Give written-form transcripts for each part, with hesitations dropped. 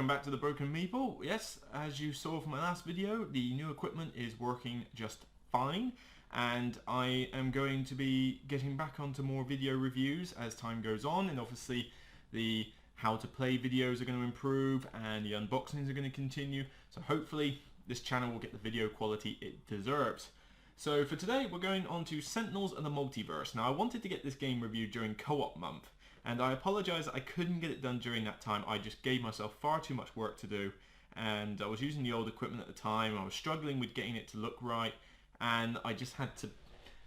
welcome back to the Broken Meeple. Yes, as you saw from my last video, the new equipment is working just fine, and I am going to be getting back onto more video reviews as time goes on, and obviously the how to play videos are going to improve and the unboxings are going to continue, so hopefully this channel will get the video quality it deserves. So for today we're going on to Sentinels and the Multiverse. Now I wanted to get this game reviewed during co-op month, and I apologise that I couldn't get it done during that time. I just gave myself far too much work to do, and I was using the old equipment at the time. I was struggling with getting it to look right, and I just had to,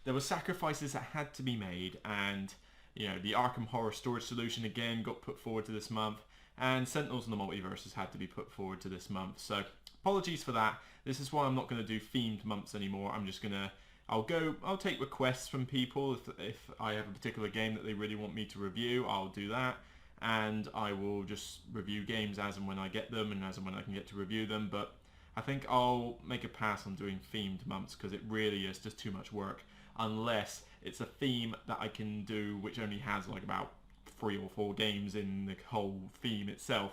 there were sacrifices that had to be made, and you know, the Arkham Horror storage solution again got put forward to this month, and Sentinels and the Multiverse has had to be put forward to this month. So apologies for that. This is why I'm not going to do themed months anymore. I'm just going to, I'll take requests from people. If I have a particular game that they really want me to review, I'll do that, and I will just review games as and when I get them and as and when I can get to review them. But I think I'll make a pass on doing themed months because it really is just too much work, unless it's a theme that I can do which only has like about 3 or 4 games in the whole theme itself.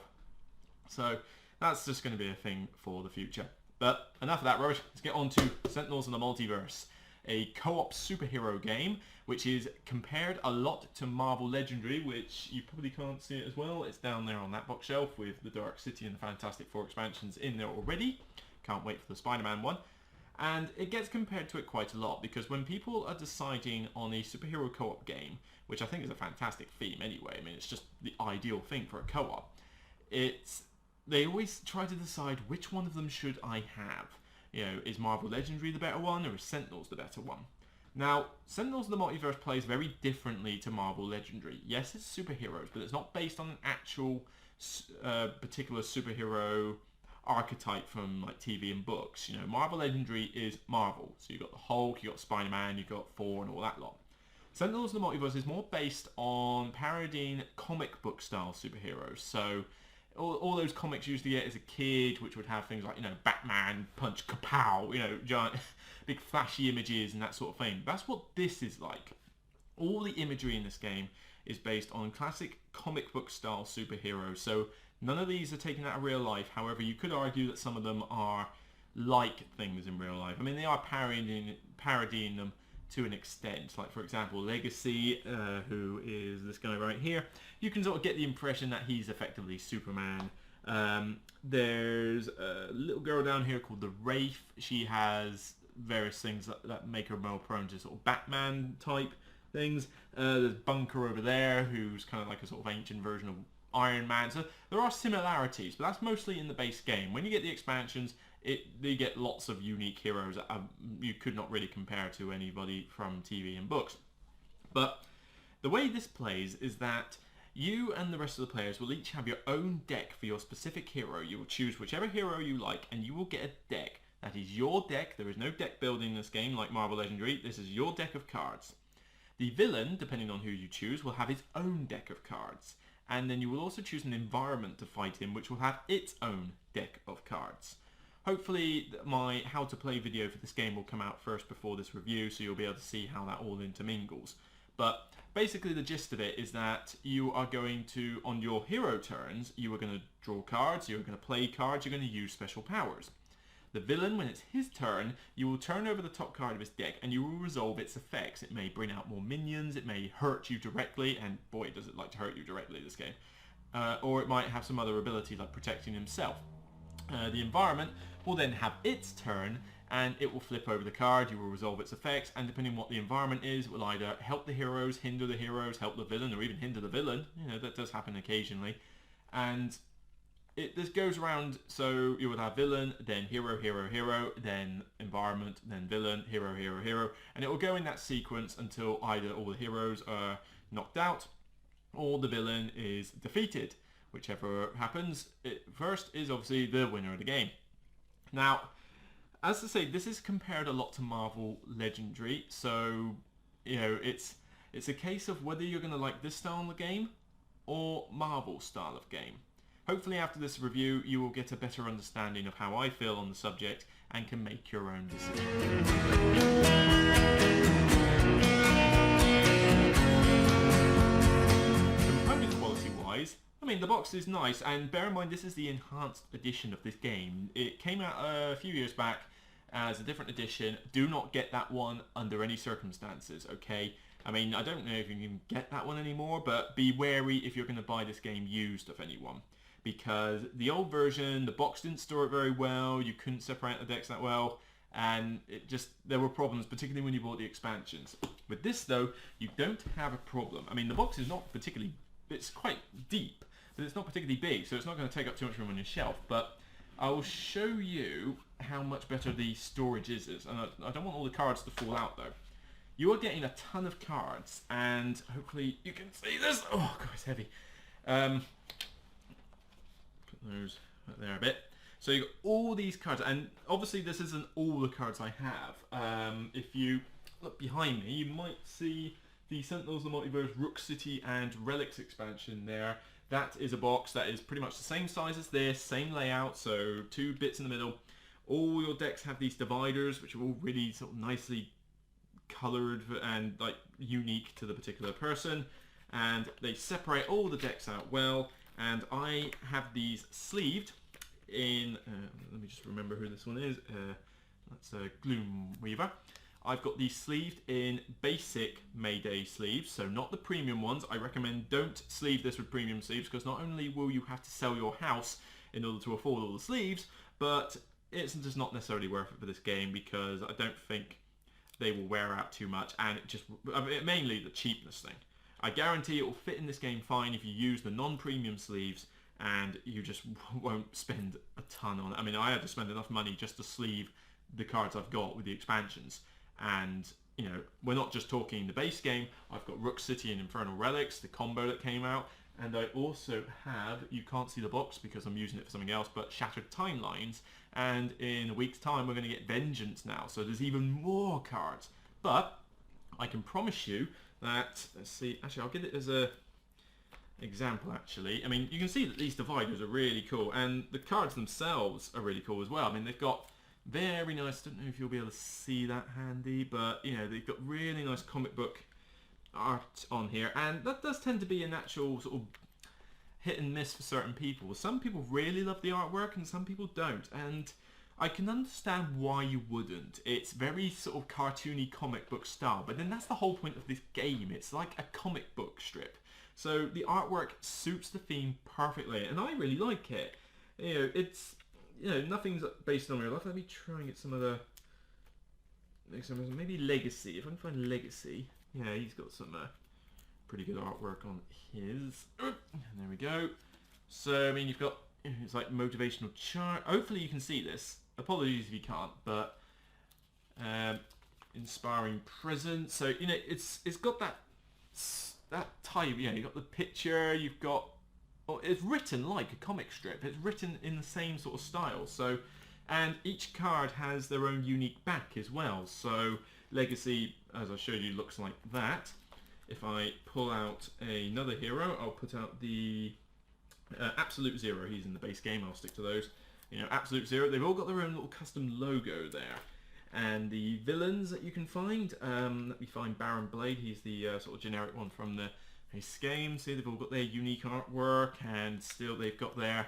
So that's just going to be a thing for the future. But enough of that rubbish. Let's get on to Sentinels and the Multiverse, a co-op superhero game which is compared a lot to Marvel Legendary, which you probably can't see it as well. It's down there on that bookshelf with the Dark City and the Fantastic Four expansions in there already. Can't wait for the Spider-Man one. And it gets compared to it quite a lot because when people are deciding on a superhero co-op game, which I think is a fantastic theme anyway, I mean it's just the ideal thing for a co-op, they always try to decide which one of them should I have. You know, is Marvel Legendary the better one, or is Sentinels the better one? Now, Sentinels of the Multiverse plays very differently to Marvel Legendary. Yes, it's superheroes, but it's not based on an actual particular superhero archetype from like TV and books. You know, Marvel Legendary is Marvel. So you've got the Hulk, you've got Spider-Man, you've got Thor and all that lot. Sentinels of the Multiverse is more based on parodying comic book style superheroes. So all those comics you used to get as a kid, which would have things like, you know, Batman, punch, kapow, you know, giant, big flashy images and that sort of thing. That's what this is like. All the imagery in this game is based on classic comic book style superheroes. So none of these are taken out of real life. However, you could argue that some of them are like things in real life. I mean, they are parodying them to an extent. Like, for example, Legacy, who is this guy right here. You can sort of get the impression that he's effectively Superman. There's a little girl down here called the Wraith. She has various things that make her more prone to sort of Batman type things. There's Bunker over there, who's kind of like a sort of ancient version of Iron Man. So there are similarities, but that's mostly in the base game. When you get the expansions, they get lots of unique heroes that you could not really compare to anybody from TV and books. But the way this plays is that you and the rest of the players will each have your own deck for your specific hero. You will choose whichever hero you like, and you will get a deck. That is your deck. There is no deck building in this game like Marvel Legendary. This is your deck of cards. The villain, depending on who you choose, will have his own deck of cards. And then you will also choose an environment to fight in, which will have its own deck of cards. Hopefully my how to play video for this game will come out first before this review, so you'll be able to see how that all intermingles. But basically the gist of it is that you are going to, on your hero turns, you are going to draw cards, you're going to play cards, you're going to use special powers. The villain, when it's his turn, you will turn over the top card of his deck and you will resolve its effects. It may bring out more minions, it may hurt you directly, and boy does it like to hurt you directly this game. Or it might have some other ability like protecting himself. The environment will then have its turn and it will flip over the card, you will resolve its effects, and depending on what the environment is, it will either help the heroes, hinder the heroes, help the villain, or even hinder the villain. You know, that does happen occasionally. And this goes around, so you will have villain, then hero, hero, hero, then environment, then villain, hero, hero, hero, and it will go in that sequence until either all the heroes are knocked out or the villain is defeated. Whichever happens first is obviously the winner of the game. Now, as I say, this is compared a lot to Marvel Legendary, so you know it's a case of whether you're going to like this style of game or Marvel style of game. Hopefully after this review you will get a better understanding of how I feel on the subject and can make your own decision. Component quality wise, I mean, the box is nice, and bear in mind this is the enhanced edition of this game. It came out a few years back as a different edition. Do not get that one under any circumstances, okay? I mean, I don't know if you can get that one anymore, but be wary if you're going to buy this game used of anyone. Because the old version, the box didn't store it very well, you couldn't separate the decks that well, and there were problems, particularly when you bought the expansions. With this though, you don't have a problem. I mean, the box is not particularly, it's quite deep, but it's not particularly big, so it's not going to take up too much room on your shelf. But I will show you how much better the storage is. And I don't want all the cards to fall out though. You are getting a ton of cards, and hopefully you can see this. Oh god, it's heavy. Put those right there a bit. So you've got all these cards, and obviously this isn't all the cards I have. If you look behind me, you might see the Sentinels, the Multiverse, Rook City and Relics expansion there. That is a box that is pretty much the same size as this, same layout, so 2 bits in the middle. All your decks have these dividers, which are all really sort of nicely coloured and like unique to the particular person. And they separate all the decks out well. And I have these sleeved in, let me just remember who this one is. That's Gloomweaver. I've got these sleeved in basic Mayday sleeves, so not the premium ones. I recommend don't sleeve this with premium sleeves, because not only will you have to sell your house in order to afford all the sleeves, but it's just not necessarily worth it for this game, because I don't think they will wear out too much, and mainly the cheapness thing. I guarantee it will fit in this game fine if you use the non-premium sleeves, and you just won't spend a ton on it. I mean, I had to spend enough money just to sleeve the cards I've got with the expansions. And, you know, we're not just talking the base game. I've got Rook City and Infernal Relics, the combo that came out. And I also have, you can't see the box because I'm using it for something else, but Shattered Timelines. And in a week's time, we're going to get Vengeance now. So there's even more cards. But I can promise you that, let's see, actually I'll get it as a example actually. I mean, you can see that these dividers are really cool, and the cards themselves are really cool as well. I mean, they've got very nice, I don't know if you'll be able to see that handy, but you know, they've got really nice comic book art on here, and that does tend to be a natural sort of hit and miss for certain people. Some people really love the artwork and some people don't, and I can understand why you wouldn't. It's very sort of cartoony comic book style, but then that's the whole point of this game. It's like a comic book strip. So the artwork suits the theme perfectly, and I really like it. You know, it's, you know, nothing's based on real life. Let me try and get some other, maybe Legacy. If I can find Legacy. Yeah, he's got some pretty good artwork on his. And there we go. So, I mean, you've got, it's like motivational chart. Hopefully you can see this. Apologies if you can't, but inspiring presence. So, you know, it's got that type, you know, you've got the picture, you've got, well, it's written like a comic strip. It's written in the same sort of style. So, and each card has their own unique back as well. So Legacy, as I showed you, looks like that. If I pull out another hero, I'll put out the Absolute Zero. He's in the base game. I'll stick to those. You know, Absolute Zero. They've all got their own little custom logo there. And the villains that you can find, let me find Baron Blade. He's the sort of generic one from the base game. See, they've all got their unique artwork, and still they've got their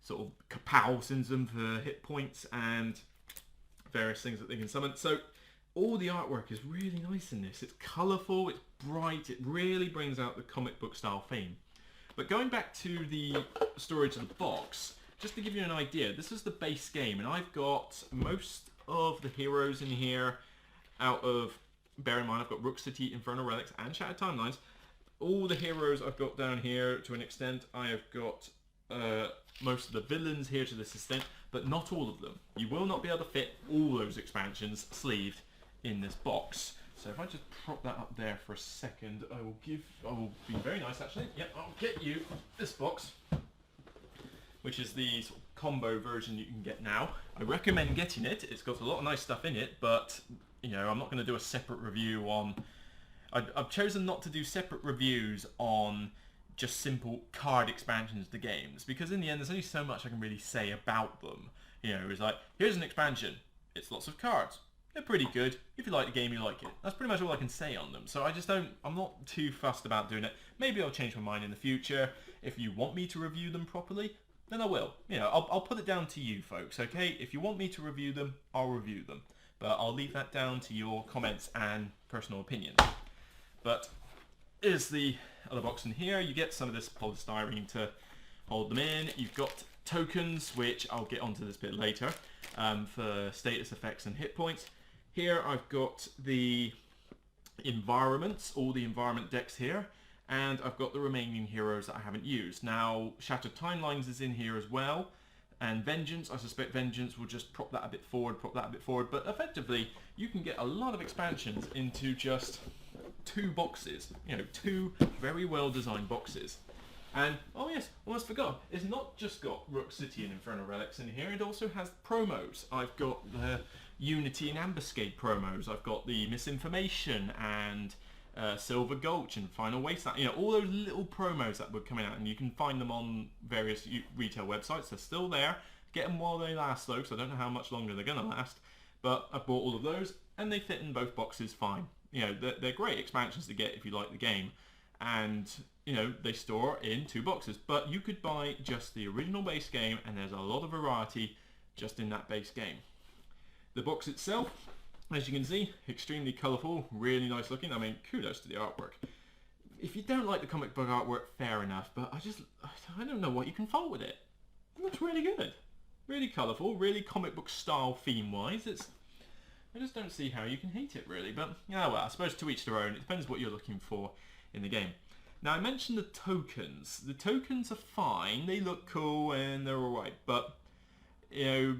sort of kapow syndrome for hit points and various things that they can summon. So all the artwork is really nice in this. It's colourful, it's bright, it really brings out the comic book style theme. But going back to the storage of the box, just to give you an idea, this is the base game, and I've got most of the heroes in here out of, bear in mind, I've got Rook City, Infernal Relics and Shattered Timelines. All the heroes I've got down here to an extent. I have got most of the villains here to this extent, but not all of them. You will not be able to fit all those expansions sleeved in this box. So if I just prop that up there for a second, I will be very nice actually. Yep, I'll get you this box, which is the sort of combo version you can get now. I recommend getting it. It's got a lot of nice stuff in it, but you know, I'm not going to do a separate review on. I've chosen not to do separate reviews on just simple card expansions to games, because in the end there's only so much I can really say about them. You know, it's like, here's an expansion, it's lots of cards, they're pretty good, if you like the game you like it. That's pretty much all I can say on them. So I'm not too fussed about doing it. Maybe I'll change my mind in the future. If you want me to review them properly, then I will. You know, I'll put it down to you folks, okay? If you want me to review them, I'll review them. But I'll leave that down to your comments and personal opinions. But here's the other box in here. You get some of this polystyrene to hold them in. You've got tokens, which I'll get onto this bit later, for status effects and hit points. Here I've got the environments, all the environment decks here, and I've got the remaining heroes that I haven't used. Now, Shattered Timelines is in here as well, and Vengeance, I suspect Vengeance will just prop that a bit forward, but effectively you can get a lot of expansions into just 2 boxes, you know, 2 very well designed boxes. And, oh yes, almost forgot, it's not just got Rook City and Infernal Relics in here, it also has promos. I've got the Unity and Ambuscade promos, I've got the Misinformation and Silver Gulch and Final Wasteland, you know, all those little promos that were coming out, and you can find them on various retail websites. They're still there. Get them while they last though, because I don't know how much longer they're going to last, but I bought all of those and they fit in both boxes fine. You know, they're great expansions to get if you like the game, and you know, they store in 2 boxes, but you could buy just the original base game and there's a lot of variety just in that base game. The box itself, as you can see, extremely colourful, really nice looking. I mean, kudos to the artwork. If you don't like the comic book artwork, fair enough, but I don't know what you can fault with it. It looks really good. Really colourful, really comic book style theme-wise. I just don't see how you can hate it really, but yeah, well, I suppose to each their own. It depends what you're looking for in the game. Now, I mentioned the tokens. The tokens are fine, they look cool and they're alright, but you know,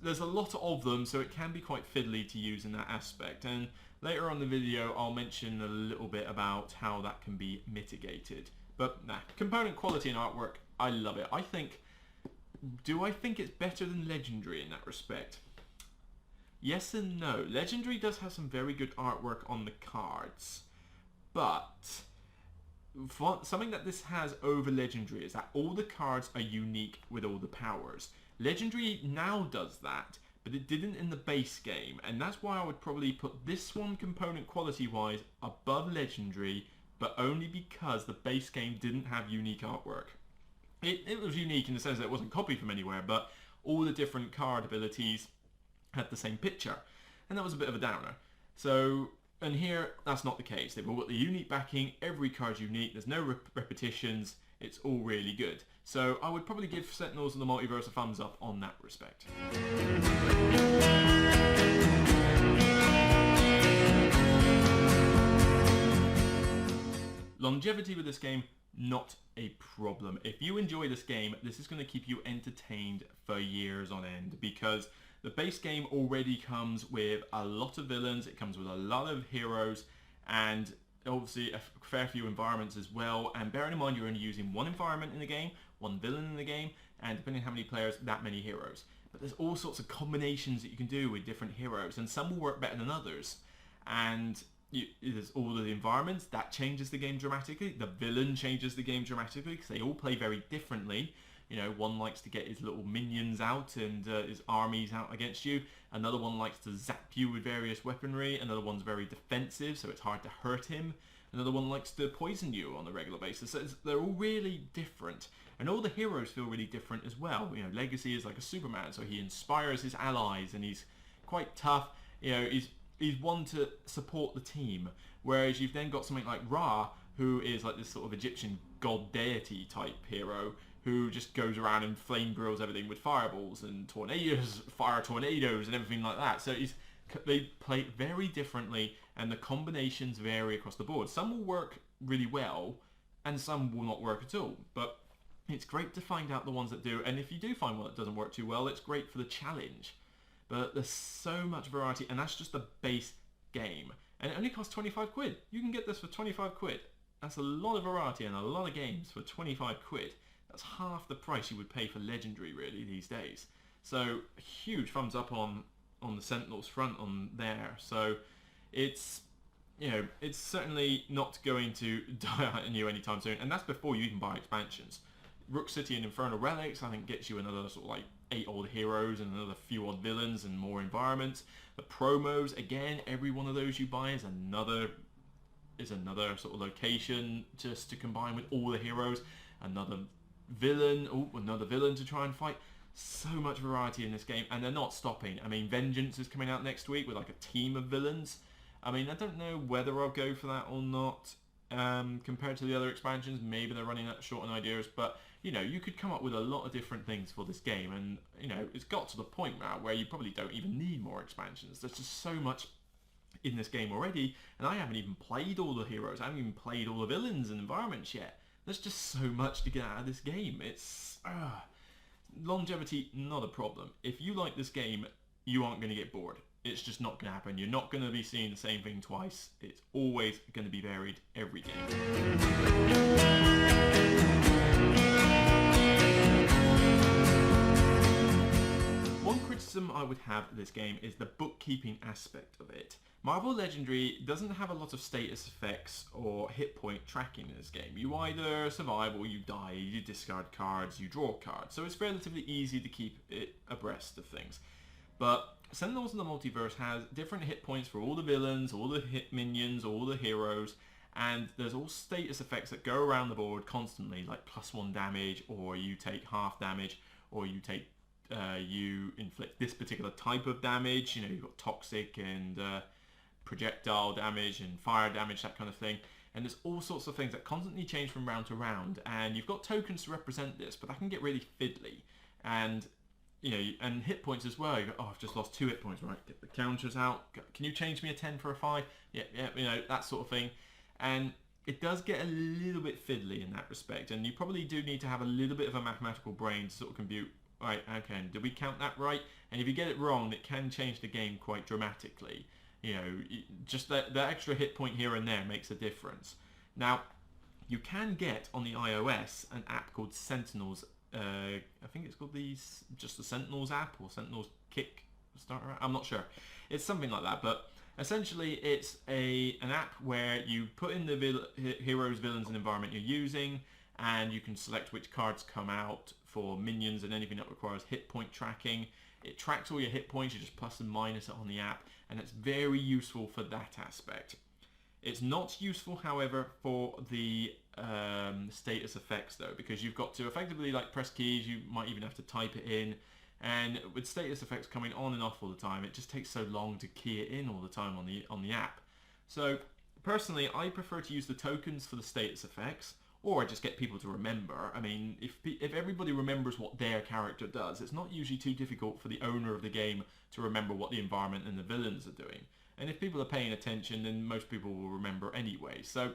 there's a lot of them, so it can be quite fiddly to use in that aspect, and later on in the video I'll mention a little bit about how that can be mitigated. But nah, component quality and artwork, I love it. Do I think it's better than Legendary in that respect? Yes and no. Legendary does have some very good artwork on the cards, but something that this has over Legendary is that all the cards are unique with all the powers. Legendary now does that, but it didn't in the base game, and that's why I would probably put this one component quality wise above Legendary, but only because the base game didn't have unique artwork. It was unique in the sense that it wasn't copied from anywhere, but all the different card abilities had the same picture, and that was a bit of a downer. So, and here that's not the case. They've all got the unique backing, every card's unique, there's no repetitions, it's all really good. So I would probably give Sentinels of the Multiverse a thumbs up on that respect. Longevity with this game, not a problem. If you enjoy this game, this is going to keep you entertained for years on end, because the base game already comes with a lot of villains, it comes with a lot of heroes, and obviously a fair few environments as well. And bearing in mind you're only using 1 environment in the game, 1 villain in the game, and depending on how many players, that many heroes. But there's all sorts of combinations that you can do with different heroes, and some will work better than others. And there's all of the environments, that changes the game dramatically. The villain changes the game dramatically because they all play very differently. You know, one likes to get his little minions out and his armies out against you. Another one likes to zap you with various weaponry. Another one's very defensive, so it's hard to hurt him. Another one likes to poison you on a regular basis. So they're all really different. And all the heroes feel really different as well. You know, Legacy is like a Superman, so he inspires his allies and he's quite tough. You know, he's one to support the team. Whereas you've then got something like Ra, who is like this sort of Egyptian god deity type hero, who just goes around and flame grills everything with fireballs and tornadoes, fire tornadoes and everything like that. So they play very differently, and the combinations vary across the board. Some will work really well and some will not work at all, but it's great to find out the ones that do. And if you do find one that doesn't work too well, it's great for the challenge. But there's so much variety, and that's just the base game, and it only costs 25 quid. You can get this for 25 quid. That's a lot of variety and a lot of games for 25 quid. That's half the price you would pay for Legendary really these days. So huge thumbs up on the Sentinels front on there. So it's, you know, it's certainly not going to die out on you anytime soon, and that's before you even buy expansions. Rook City and Infernal Relics I think gets you another sort of like 8 odd heroes and another few odd villains and more environments. The promos, again, every one of those you buy is another sort of location just to combine with all the heroes. another villain, another villain to try and fight. So much variety in this game, and they're not stopping. I mean, Vengeance is coming out next week with like a team of villains. I mean, I don't know whether I'll go for that or not. Compared to the other expansions, maybe they're running short on ideas, but you know, you could come up with a lot of different things for this game, and you know, it's got to the point now where you probably don't even need more expansions. There's just so much in this game already, and I haven't even played all the heroes. I haven't even played all the villains and environments yet. There's just so much to get out of this game. It's longevity, not a problem. If you like this game, you aren't going to get bored. It's just not going to happen. You're not going to be seeing the same thing twice. It's always going to be varied every game. One criticism I would have of this game is the bookkeeping aspect of it. Marvel Legendary doesn't have a lot of status effects or hit point tracking in this game. You either survive or you die, you discard cards, you draw cards. So it's relatively easy to keep it abreast of things. But Sentinels in the Multiverse has different hit points for all the villains, all the hit minions, all the heroes, and there's all status effects that go around the board constantly, like +1 damage, or you take half damage, or you take you inflict this particular type of damage. You know, you've got toxic and projectile damage and fire damage, that kind of thing. And there's all sorts of things that constantly change from round to round, and you've got tokens to represent this, but that can get really fiddly. And you know, and hit points as well. You go, oh, I've just lost 2 hit points, right? Get the counters out. Can you change me a 10 for a 5? Yeah, you know, that sort of thing. And it does get a little bit fiddly in that respect, and you probably do need to have a little bit of a mathematical brain to sort of compute, right, okay, did we count that right? And if you get it wrong, it can change the game quite dramatically. You know, just that extra hit point here and there makes a difference. Now, you can get on the iOS an app called Sentinels. I think it's called just the Sentinels app or Sentinels Kickstarter app. I'm not sure. It's something like that, but essentially it's an app where you put in the heroes, villains, and environment you're using, and you can select which cards come out for minions and anything that requires hit point tracking. It tracks all your hit points. You just plus and minus it on the app, and it's very useful for that aspect. It's not useful, however, for the status effects though, because you've got to effectively like press keys. You might even have to type it in, and with status effects coming on and off all the time, it just takes so long to key it in all the time on the app. So personally, I prefer to use the tokens for the status effects, or I just get people to remember. I mean, if everybody remembers what their character does, it's not usually too difficult for the owner of the game to remember what the environment and the villains are doing. And if people are paying attention, then most people will remember anyway. So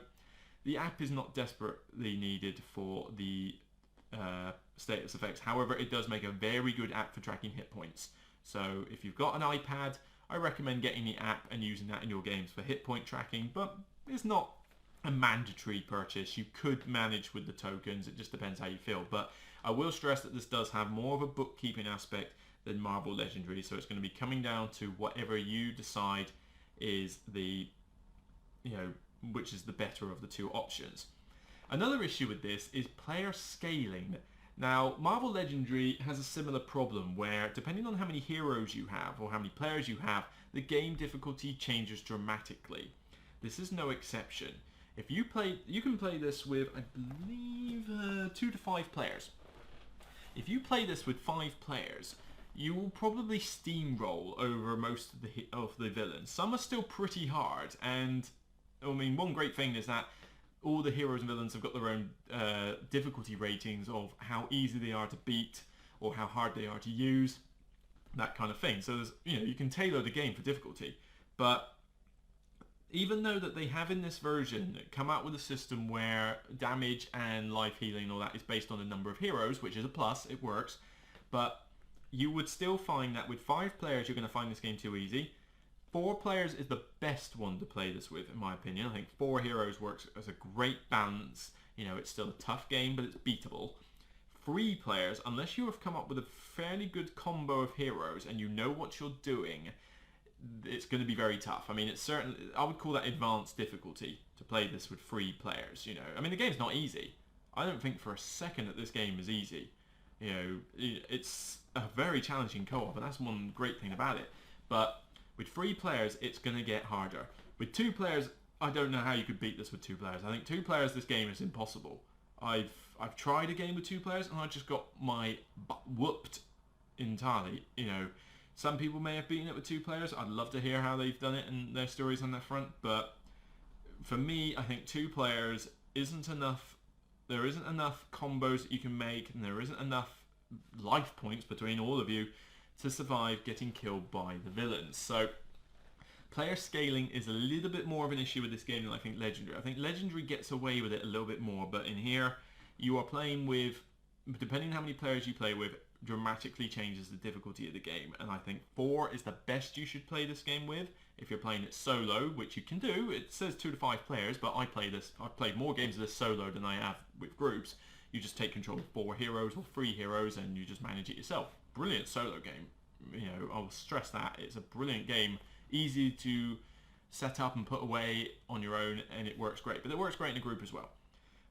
the app is not desperately needed for the status effects. However, it does make a very good app for tracking hit points. So if you've got an iPad, I recommend getting the app and using that in your games for hit point tracking, but it's not a mandatory purchase. You could manage with the tokens. It just depends how you feel. But I will stress that this does have more of a bookkeeping aspect than Marvel Legendary, so it's going to be coming down to whatever you decide is which is the better of the two options. Another issue with this is player scaling. Now, Marvel Legendary has a similar problem where, depending on how many heroes you have or how many players you have, the game difficulty changes dramatically. This is no exception. If you can play this with, I believe, 2 to 5 players. If you play this with 5 players, you will probably steamroll over most of the villains. Some are still pretty hard, and I mean, one great thing is that all the heroes and villains have got their own difficulty ratings of how easy they are to beat or how hard they are to use, that kind of thing. So there's, you can tailor the game for difficulty. But even though that they have in this version come out with a system where damage and life healing and all that is based on the number of heroes, which is a plus, it works, but you would still find that with 5 players you're going to find this game too easy. 4 players is the best one to play this with, in my opinion. I think 4 heroes works as a great balance. It's still a tough game, but it's beatable. 3 players, unless you have come up with a fairly good combo of heroes and you know what you're doing, it's going to be very tough. I mean, I would call that advanced difficulty to play this with 3 players. I mean, the game's not easy. I don't think for a second that this game is easy. It's a very challenging co-op, and that's one great thing about it. But with 3 players, it's going to get harder. With 2 players, I don't know how you could beat this with 2 players. I think 2 players, this game is impossible. I've tried a game with 2 players and I just got my butt whooped entirely. You know, some people may have beaten it with 2 players. I'd love to hear how they've done it and their stories on that front, but for me, I think 2 players isn't enough. There isn't enough combos that you can make, and there isn't enough life points between all of you to survive getting killed by the villains. So player scaling is a little bit more of an issue with this game than I think Legendary. I think Legendary gets away with it a little bit more, but in here you are playing with, depending on how many players you play with, dramatically changes the difficulty of the game. And I think 4 is the best you should play this game with if you're playing it solo, which you can do. It says 2 to 5 players, but I've played more games of this solo than I have with groups. You just take control of 4 heroes or 3 heroes and you just manage it yourself. Brilliant solo game. You know, I'll stress that. It's a brilliant game. Easy to set up and put away on your own, and it works great. But it works great in a group as well.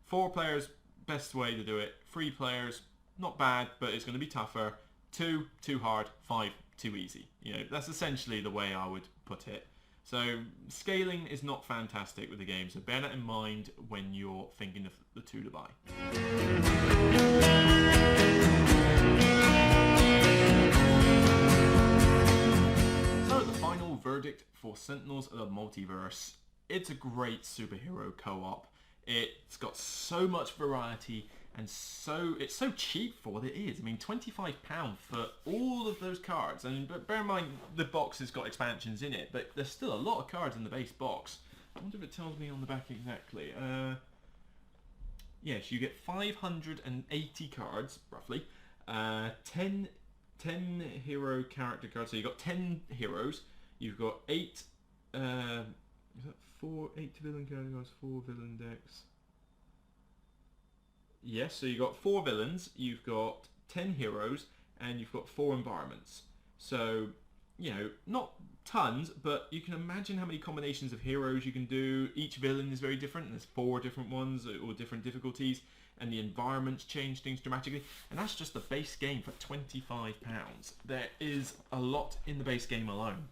4 players, best way to do it. 3 players, not bad, but it's going to be tougher. 2, too hard. 5, too easy. You know, that's essentially the way I would put it. So scaling is not fantastic with the game, so bear that in mind when you're thinking of the 2 to buy. So the final verdict for Sentinels of the Multiverse. It's a great superhero co-op. It's got so much variety, and it's so cheap for what it is. I mean, £25 for all of those cards. But bear in mind, the box has got expansions in it, but there's still a lot of cards in the base box. I wonder if it tells me on the back exactly. Yes, you get 580 cards, roughly. 10 hero character cards. So you've got 10 heroes. You've got 8... is that 8 villain character cards, 4 villain decks? Yes, so you've got 4 villains, you've got 10 heroes, and you've got 4 environments. So, you know, not tons, but you can imagine how many combinations of heroes you can do. Each villain is very different, and there's 4 different ones, or different difficulties, and the environments change things dramatically. And that's just the base game for £25. There is a lot in the base game alone.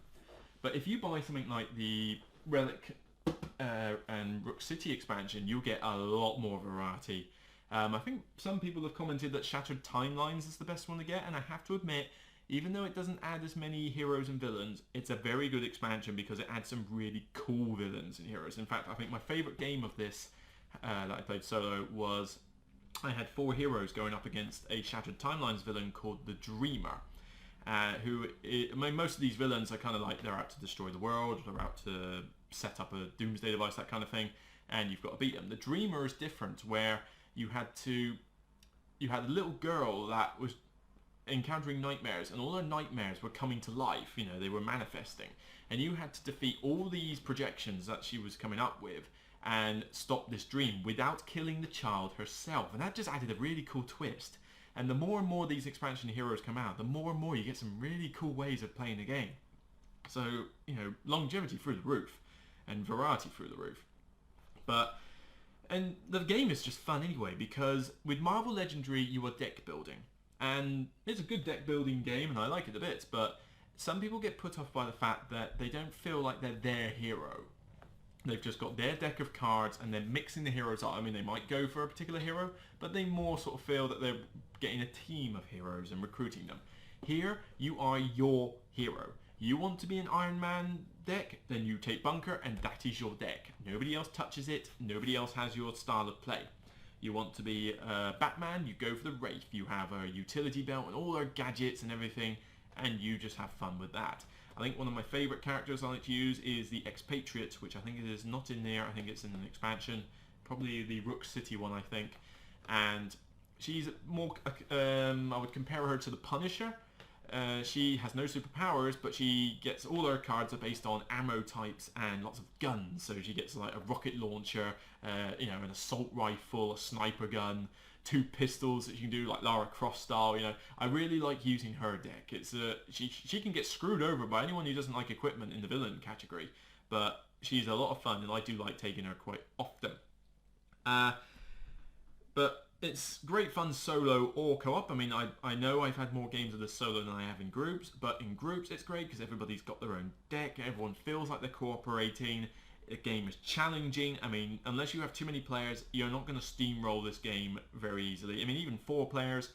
But if you buy something like the Relic and Rook City expansion, you'll get a lot more variety. I think some people have commented that Shattered Timelines is the best one to get, and I have to admit, even though it doesn't add as many heroes and villains, it's a very good expansion because it adds some really cool villains and heroes. In fact, I think my favourite game of this that I played solo was I had 4 heroes going up against a Shattered Timelines villain called the Dreamer. I mean, most of these villains are kind of like they're out to destroy the world, they're out to set up a doomsday device, that kind of thing, and you've got to beat them. The Dreamer is different, where you had a little girl that was encountering nightmares, and all her nightmares were coming to life. You know, they were manifesting, and you had to defeat all these projections that she was coming up with and stop this dream without killing the child herself. And that just added a really cool twist. And the more and more these expansion heroes come out, the more and more you get some really cool ways of playing the game. So, you know, longevity through the roof and variety through the roof. And the game is just fun anyway, because with Marvel Legendary you are deck building. And it's a good deck building game and I like it a bit, but some people get put off by the fact that they don't feel like they're their hero. They've just got their deck of cards and they're mixing the heroes up. I mean, they might go for a particular hero, but they more sort of feel that they're getting a team of heroes and recruiting them. Here, you are your hero. You want to be an Iron Man deck, then you take Bunker and that is your deck. Nobody else touches it, nobody else has your style of play. You want to be Batman, you go for the Wraith. You have a utility belt and all their gadgets and everything, and you just have fun with that. I think one of my favourite characters I like to use is the Expatriate, which I think is not in there. I think it's in an expansion. Probably the Rook City one, I think. And she's more... I would compare her to the Punisher. She has no superpowers, but she gets... All her cards are based on ammo types and lots of guns. So she gets like a rocket launcher, you know, an assault rifle, a sniper gun, 2 pistols that you can do like Lara Croft style. You know, I really like using her deck. It's she can get screwed over by anyone who doesn't like equipment in the villain category, but she's a lot of fun and I do like taking her quite often. But it's great fun solo or co-op. I mean, I know I've had more games of this solo than I have in groups, but in groups it's great because everybody's got their own deck, everyone feels like they're cooperating. The game is challenging. I mean, unless you have too many players, you're not going to steamroll this game very easily. I mean, even 4 players,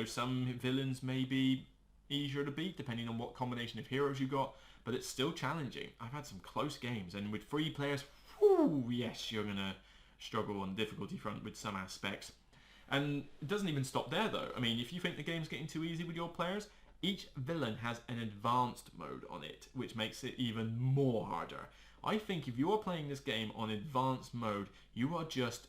some villains may be easier to beat depending on what combination of heroes you got, but it's still challenging. I've had some close games, and with 3 players, whew, yes, you're going to struggle on the difficulty front with some aspects. And it doesn't even stop there, though. I mean, if you think the game's getting too easy with your players, each villain has an advanced mode on it, which makes it even more harder. I think if you're playing this game on advanced mode, you are just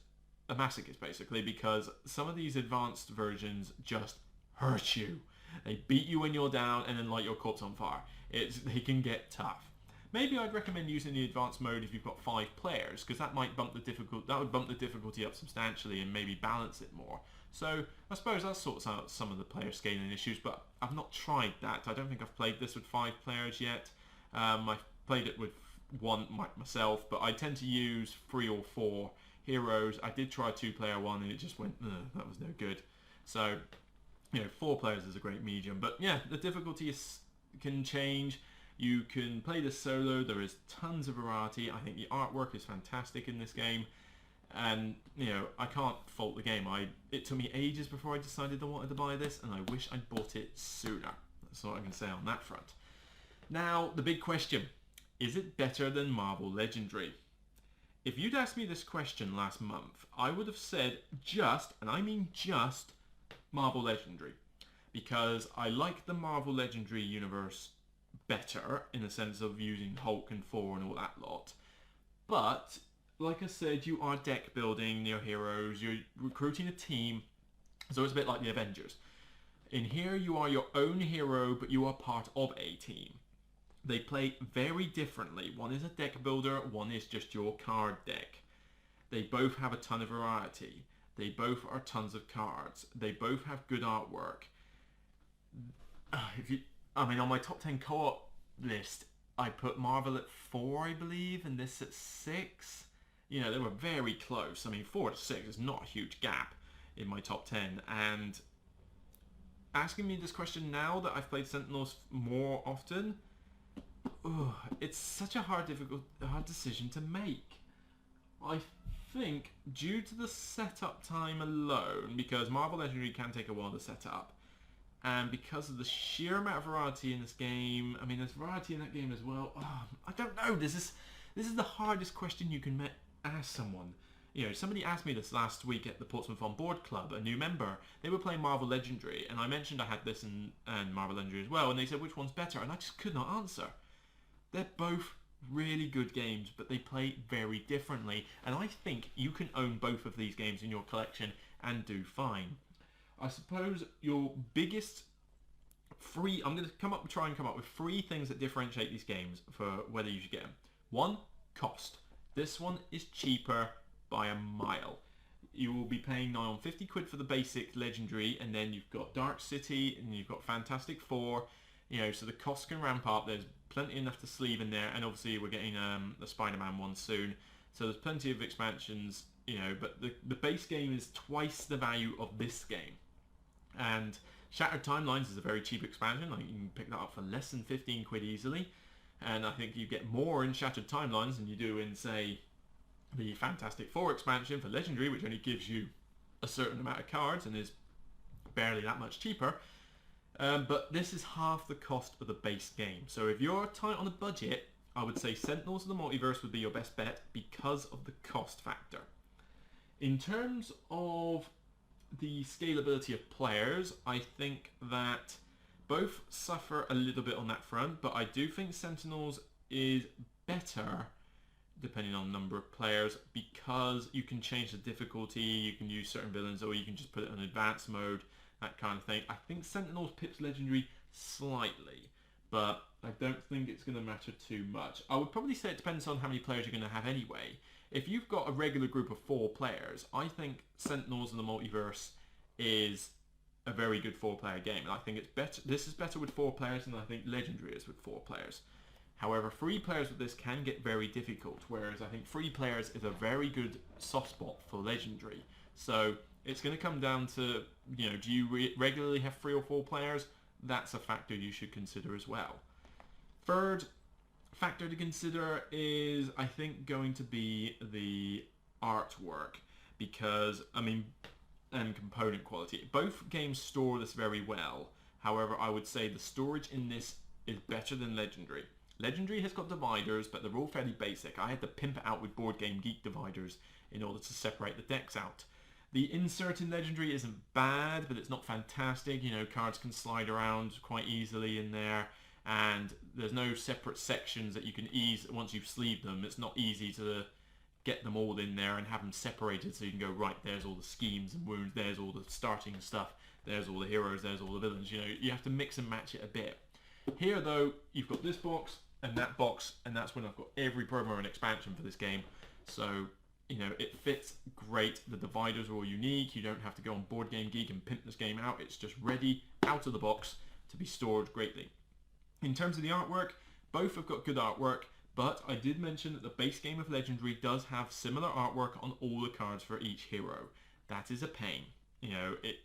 a masochist, basically, because some of these advanced versions just hurt you. They beat you when you're down and then light your corpse on fire. They can get tough. Maybe I'd recommend using the advanced mode if you've got 5 players, because that would bump the difficulty up substantially and maybe balance it more. So I suppose that sorts out some of the player scaling issues, but I've not tried that. I don't think I've played this with 5 players yet. I've played it with 1 myself, but I tend to use 3 or 4 heroes. I did try 2-player one and it just went, that was no good. So, 4 players is a great medium. But yeah, the difficulty can change. You can play this solo. There is tons of variety. I think the artwork is fantastic in this game. And, I can't fault the game. It took me ages before I decided I wanted to buy this, and I wish I'd bought it sooner. That's all I can say on that front. Now, the big question. Is it better than Marvel Legendary? If you'd asked me this question last month, I would have said just, and I mean just, Marvel Legendary. Because I like the Marvel Legendary universe better, in the sense of using Hulk and Thor and all that lot. But, like I said, you are deck building your heroes, you're recruiting a team, so it's a bit like the Avengers. In here, you are your own hero, but you are part of a team. They play very differently. One is a deck builder, one is just your card deck. They both have a ton of variety. They both are tons of cards. They both have good artwork. On my top 10 co-op list, I put Marvel at 4, I believe, and this at 6. They were very close. 4 to 6 is not a huge gap in my top 10. And asking me this question now that I've played Sentinels more often, it's such a hard decision to make. I think due to the setup time alone, because Marvel Legendary can take a while to set up, and because of the sheer amount of variety in this game, there's variety in that game as well. I don't know. This is the hardest question you can ask someone. Somebody asked me this last week at the Portsmouth on Board Club, a new member. They were playing Marvel Legendary, and I mentioned I had this and Marvel Legendary as well, and they said which one's better, and I just could not answer. They're both really good games, but they play very differently, and I think you can own both of these games in your collection and do fine. I suppose your biggest I'm going to try and come up with 3 things that differentiate these games for whether you should get them. 1, cost. This one is cheaper by a mile. You will be paying nigh on 50 quid for the basic Legendary, and then you've got Dark City, and you've got Fantastic Four, so the costs can ramp up. There's plenty enough to sleeve in there, and obviously we're getting the Spider-Man one soon, so there's plenty of expansions, but the base game is twice the value of this game. And Shattered Timelines is a very cheap expansion. You can pick that up for less than 15 quid easily, and I think you get more in Shattered Timelines than you do in, say, the Fantastic Four expansion for Legendary, which only gives you a certain amount of cards and is barely that much cheaper. But this is half the cost of the base game. So if you're tight on a budget, I would say Sentinels of the Multiverse would be your best bet because of the cost factor. In terms of the scalability of players, I think that both suffer a little bit on that front, but I do think Sentinels is better depending on number of players, because you can change the difficulty, you can use certain villains, or you can just put it on advanced mode, that kind of thing. I think Sentinels pips Legendary slightly, but I don't think it's going to matter too much. I would probably say it depends on how many players you're going to have anyway. If you've got a regular group of 4 players, I think Sentinels in the Multiverse is a very good 4-player game, and I think it's better. This is better with 4 players than I think Legendary is with 4 players. However, 3 players with this can get very difficult, whereas I think 3 players is a very good soft spot for Legendary. So it's going to come down to, do you regularly have 3 or 4 players? That's a factor you should consider as well. Third factor to consider is, I think, going to be the artwork, because, I mean, and component quality. Both games store this very well. However, I would say the storage in this is better than Legendary. Legendary has got dividers, but they're all fairly basic. I had to pimp it out with BoardGameGeek dividers in order to separate the decks out. The insert in Legendary isn't bad, but it's not fantastic. You know, cards can slide around quite easily in there, and there's no separate sections that you can ease once you've sleeved them. It's not easy to get them all in there and have them separated so you can go, right, there's all the schemes and wounds, there's all the starting stuff, there's all the heroes, there's all the villains. You know, you have to mix and match it a bit. Here, though, you've got this box and that box, and that's when I've got every promo and expansion for this game. So, you know, it fits great. The dividers are all unique. You don't have to go on BoardGameGeek and pimp this game out. It's just ready out of the box to be stored greatly. In terms of the artwork, both have got good artwork, but I did mention that the base game of Legendary does have similar artwork on all the cards for each hero. That is a pain. You know, it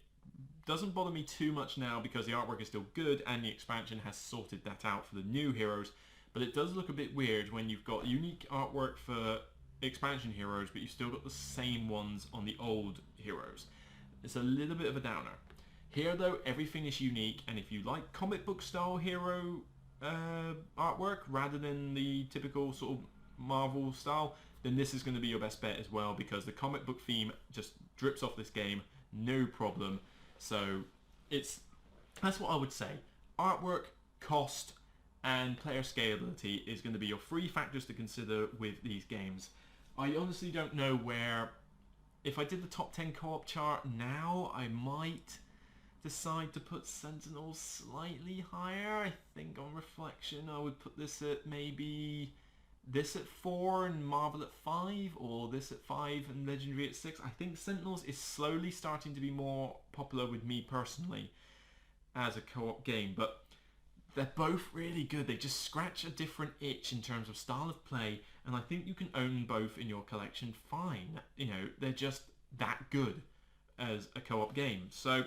doesn't bother me too much now because the artwork is still good and the expansion has sorted that out for the new heroes, but it does look a bit weird when you've got unique artwork for expansion heroes, but you've still got the same ones on the old heroes. It's a little bit of a downer. Here, though, everything is unique, and if you like comic book style hero artwork rather than the typical sort of Marvel style, then this is going to be your best bet as well, because the comic book theme just drips off this game, no problem. So that's what I would say. Artwork, cost, and player scalability is going to be your three factors to consider with these games. I honestly don't know where, if I did the top 10 co-op chart now, I might decide to put Sentinels slightly higher. I think on reflection I would put this at maybe this at 4 and Marvel at 5, or this at 5 and Legendary at 6. I think Sentinels is slowly starting to be more popular with me personally as a co-op game, but they're both really good. They just scratch a different itch in terms of style of play, and I think you can own both in your collection fine. You know, they're just that good as a co-op game. So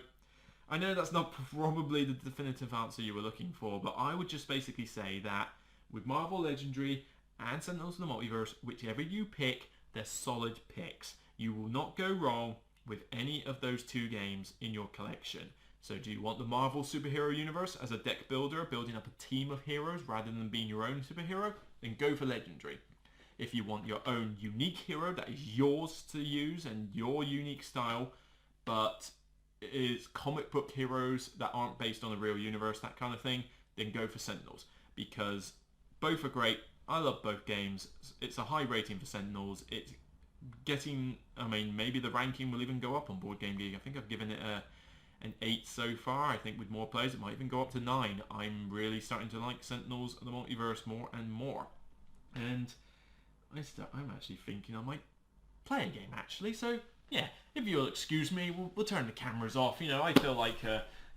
I know that's not probably the definitive answer you were looking for, but I would just basically say that with Marvel Legendary and Sentinels of the Multiverse, whichever you pick, they're solid picks. You will not go wrong with any of those two games in your collection. So do you want the Marvel superhero universe as a deck builder, building up a team of heroes rather than being your own superhero? Then go for Legendary. If you want your own unique hero that is yours to use and your unique style, but is comic book heroes that aren't based on a real universe, that kind of thing, then go for Sentinels, because both are great. I love both games. It's a high rating for Sentinels. It's getting, I mean, maybe the ranking will even go up on BoardGameGeek. I think I've given it an 8 so far. I think with more players it might even go up to 9. I'm really starting to like Sentinels of the Multiverse more and more. And I'm actually thinking I might play a game actually. So yeah, if you'll excuse me, we'll turn the cameras off. You know, I feel like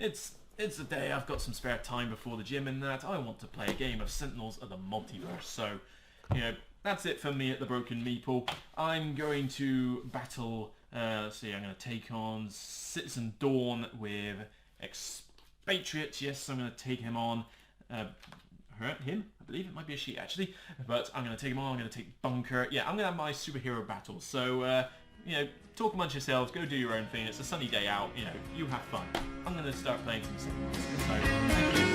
it's a day, I've got some spare time before the gym and that. I want to play a game of Sentinels of the Multiverse. So, you know, that's it for me at the Broken Meeple. I'm going to battle, let's see, I'm going to take on Citizen Dawn with Expatriate. Yes, I'm going to take him on. Him? I believe it might be a she actually. But I'm going to take him on, I'm going to take Bunker. Yeah, I'm going to have my superhero battle. So, you know, talk amongst yourselves, go do your own thing. It's a sunny day out, you know, you have fun. I'm going to start playing some Sentinels. So, thank you.